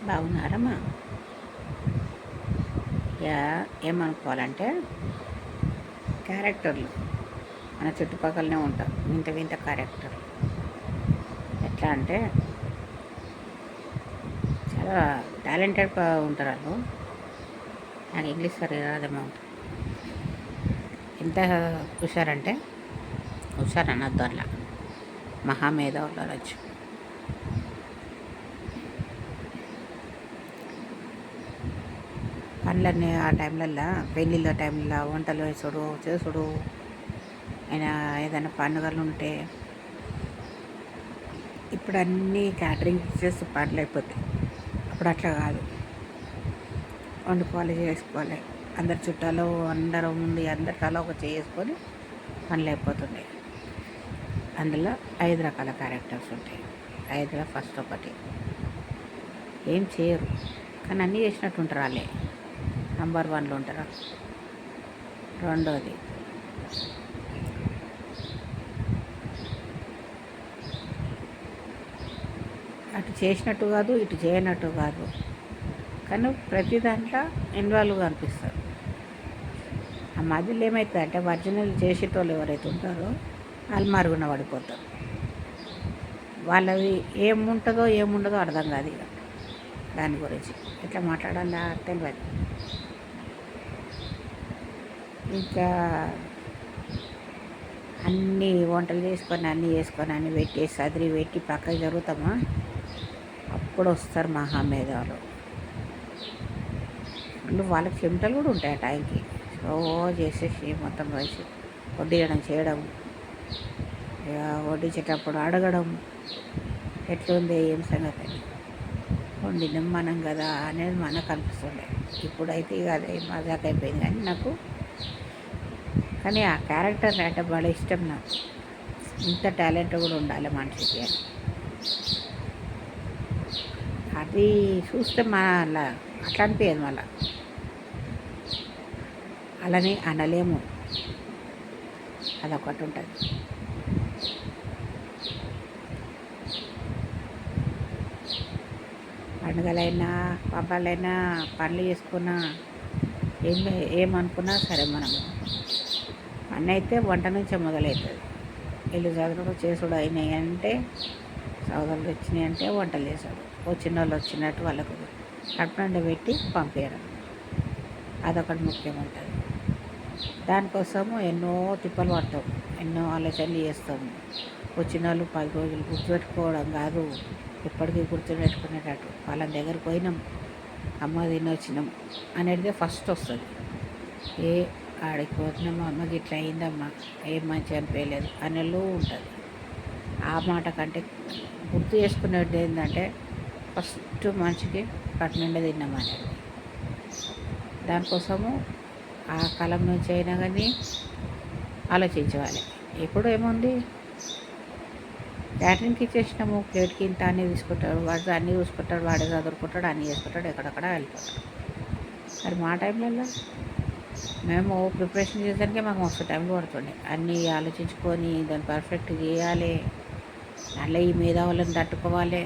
బాగున్నారమ్మా? యా ఏమనుకోవాలంటే క్యారెక్టర్లు మన చుట్టుపక్కలనే ఉంటారు. వింత వింత క్యారెక్టర్లు. ఎట్లా అంటే చాలా టాలెంటెడ్ ఉంటారు వాళ్ళు. నాకు ఇంగ్లీష్ సరిగా రాదేమో ఉంటుంది. ఎంత హుషారంటే హుషారు అనొద్దు అట్లా, మహామేధావులు అనొచ్చు. పనులన్నీ ఆ టైంలల్లో, పెళ్ళిళ్ళ టైంలో వంటలు వేసుడు చేసుడు, అయినా ఏదైనా పండుగలు ఉంటే ఇప్పుడు అన్నీ క్యాటరింగ్ చేసి పనులు అయిపోతాయి. అప్పుడు అట్లా కాదు, వండుకోవాలి, చేసుకోవాలి. అందరి చుట్టాలు అందరూ ఉండి అందరి తల ఒక చేసుకొని పనులు అయిపోతుండే. అందులో 5 రకాల క్యారెక్టర్స్ ఉంటాయి. 5లో ఫస్ట్ ఒకటి ఏం చేయరు కానీ అన్నీ చేసినట్టు ఉంటారు. వాళ్ళే నంబర్ 1లో ఉంటారు. రెండోది అటు చేసినట్టు కాదు, ఇటు చేయనట్టు కాదు, కానీ ప్రతి దాంట్లో ఇన్వాల్వ్గా అనిపిస్తారు. ఆ మధ్యలో ఏమవుతుంది అంటే ఒరిజినల్ చేసేటోళ్ళు ఎవరైతే ఉంటారో వాళ్ళు మరుగున పడిపోతారు. వాళ్ళది ఏముండదో అర్థం కాదు. ఇక దాని గురించి ఎట్లా మాట్లాడాలా తెలియదు. ఇంకా అన్నీ వంటలు చేసుకొని అన్నీ పెట్టి సదిరి పెట్టి పక్కకి జరుగుతామా, అప్పుడు వస్తారు మహామేధావులు. వాళ్ళకి చెమటలు కూడా ఉంటాయి ఆ టైంకి. స్లో చేసేసి మొత్తం వేసి వడ్డించడం చేయడం, వడ్డించేటప్పుడు అడగడం ఎట్లుంది ఏం సంగతి అని. వండినం మనం కదా అనేది మనకు అనిపిస్తుండే. ఇప్పుడైతే ఇక అదే మజాక్ అయిపోయింది. కానీ ఆ క్యారెక్టర్ అంటే బాగా ఇష్టం నాకు. ఇంత టాలెంట్ కూడా ఉండాలి మనిషికి అని. అది చూస్తే అలా అట్లా అనిపించదు. మళ్ళీ అలానే అనలేము, అదొకటి ఉంటుంది. పండుగలైనా పబ్బాలైనా పనులు చేసుకున్నా ఏమనుకున్నా సరే, మనము పని అయితే వంట నుంచే మొదలవుతుంది. ఇల్లు చదువుడు చేసుడు అయినాయి అంటే, సోదరులు వచ్చినాయి అంటే వంటలు చేసాడు, వచ్చిన వాళ్ళు వచ్చినట్టు వాళ్ళకు కడుపు పెట్టి పంపించడం, అదొకటి ముఖ్యం ఉంటుంది. దానికోసము ఎన్నో తిప్పలు పడతాం, ఎన్నో ఆలోచనలు చేస్తాము. వచ్చిన వాళ్ళు 10 రోజులు గుర్తుపెట్టుకోవడం కాదు, ఎప్పటికీ గుర్తుపెట్టుకునేటట్టు వాళ్ళ దగ్గరికి పోయినాం, అమ్మ తిని వచ్చినాం అనేది ఫస్ట్ వస్తుంది. ఆడికి పోతున్నాం, అమ్మకి ఇట్లా అయిందమ్మా, ఏం మంచి అనిపించలేదు అనేలో ఉంటుంది. ఆ మాట కంటే గుర్తు చేసుకునేది ఏంటంటే ఫస్ట్ మనిషికి కడుపు నిండా తిన్నామనేది. దానికోసము ఆ కాలం నుంచి అయినా కానీ ఆలోచించాలి. ఇప్పుడు ఏముంది, క్యాటరింగ్కి ఇచ్చేసినాము, ప్లేట్కి ఇంత అన్నీ తీసుకుంటాడు, వాడు అన్నీ చూసుకుంటాడు, వాడే చదువుకుంటాడు, అన్నీ చేసుకుంటాడు, ఎక్కడెక్కడ వెళ్ళిపోతాడు. మరి మా టైంలలో మేము ప్రిపరేషన్ చేసేదానికే మాకు మస్తు టైం పడుతుండే. అన్నీ ఆలోచించుకొని దాన్ని పర్ఫెక్ట్ చేయాలి. అలా ఈ మేధావులను తట్టుకోవాలి.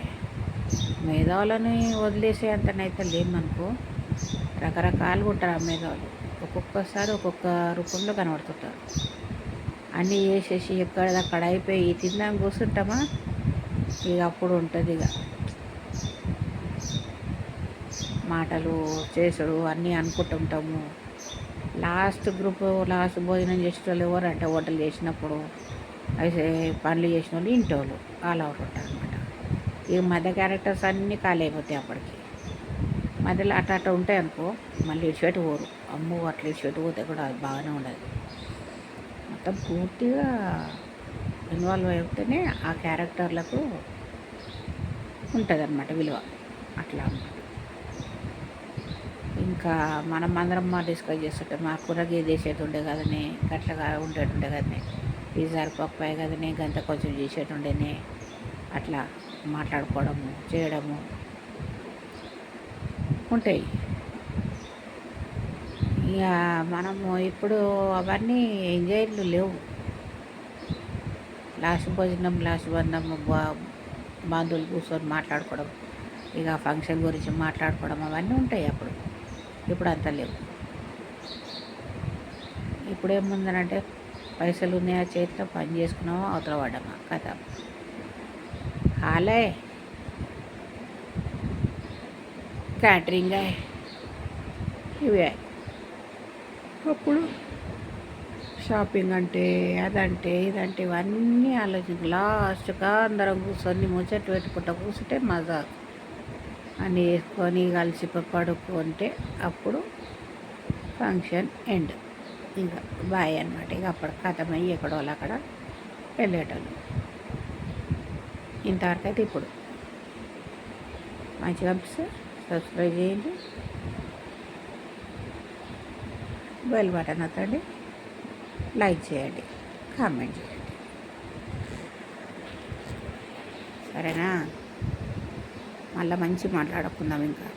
మేధావులని వదిలేసే అంతనైతే లేమనుకో, రకరకాలుగా ఉంటారు ఆ మేధావులు. ఒక్కొక్కసారి ఒక్కొక్క రూపంలో కనబడుతుంటారు. అన్నీ చేసేసి ఎక్కడదక్కడ అయిపోయి తిందాం కూర్చుంటామా, ఇక అప్పుడు ఉంటుంది ఇక మాటలు చేసుడు అన్నీ అనుకుంటుంటాము. లాస్ట్ భోజనం చేసేటోళ్ళు ఎవరు అంటే వంటలు చేసినప్పుడు అయితే పనులు చేసిన వాళ్ళు ఇంటోళ్ళు అలా ఉంటారు అనమాట. ఇక మధ్య క్యారెక్టర్స్ అన్నీ ఖాళీ అయిపోతాయి. అప్పటికి మధ్యలో అట్లా ఉంటాయి అనుకో, మళ్ళీ ఇడిచిపెట్టి పోరు. అమ్మో అట్లా ఇడిచిపెట్టి పోతే కూడా అది బాగానే ఉండదు. మొత్తం పూర్తిగా ఇన్వాల్వ్ అయితేనే ఆ క్యారెక్టర్లకు ఉంటుంది అన్నమాట విలువ. అట్లా అన్నమాట. ఇంకా మనం అందరం డిస్కస్ చేస్తుంటే మా కూరకి చేసేది ఉండే కదనే, గట్లగా ఉండేటుండే కదనే, ఈసారి పప్పాయి కదనే, గంత కొంచెం చేసేది ఉండేనే, అట్లా మాట్లాడుకోవడము చేయడము ఉంటాయి. ఇక మనము ఇప్పుడు అవన్నీ ఎంజాయ్లు లేవు. లాస్ట్ భోజనం బంధువులు కూర్చొని మాట్లాడుకోవడం, ఇక ఫంక్షన్ గురించి మాట్లాడుకోవడం అవన్నీ ఉంటాయి అప్పుడు. ఇప్పుడు అంత లేవు. ఇప్పుడు ఏముందనంటే పైసలు ఉన్నాయా చేతిలో, పని చేసుకున్నామా, అవతల పడ్డామా, కథ. హాలే క్యాటరింగ్ ఇవే. అప్పుడు షాపింగ్ అంటే, అదంటే, ఇదంటే ఇవన్నీ ఆలోచించి లాస్ట్గా అందరం కూర్చొని ముచ్చట్లు పెట్టుకుంటూ కూర్చుంటే మజా. అన్నీ వేసుకొని కలిసి పడుకుంటే అప్పుడు ఫంక్షన్ ఎండ్. ఇంకా బాయ్ అనమాట. ఇక అప్పుడు కథమయ్యి ఎక్కడో అక్కడ వెళ్ళేటోళ్ళు. ఇంతవరకు అయితే ఇప్పుడు మంచిగా అనిపిస్తే సబ్స్క్రైబ్ చేయండి, బెల్ బటన్ నొక్కండి, లైక్ చేయండి, కామెంట్ చేయండి. సరేనా? మళ్ళీ మంచి మాట్లాడుకుందాం ఇంకా.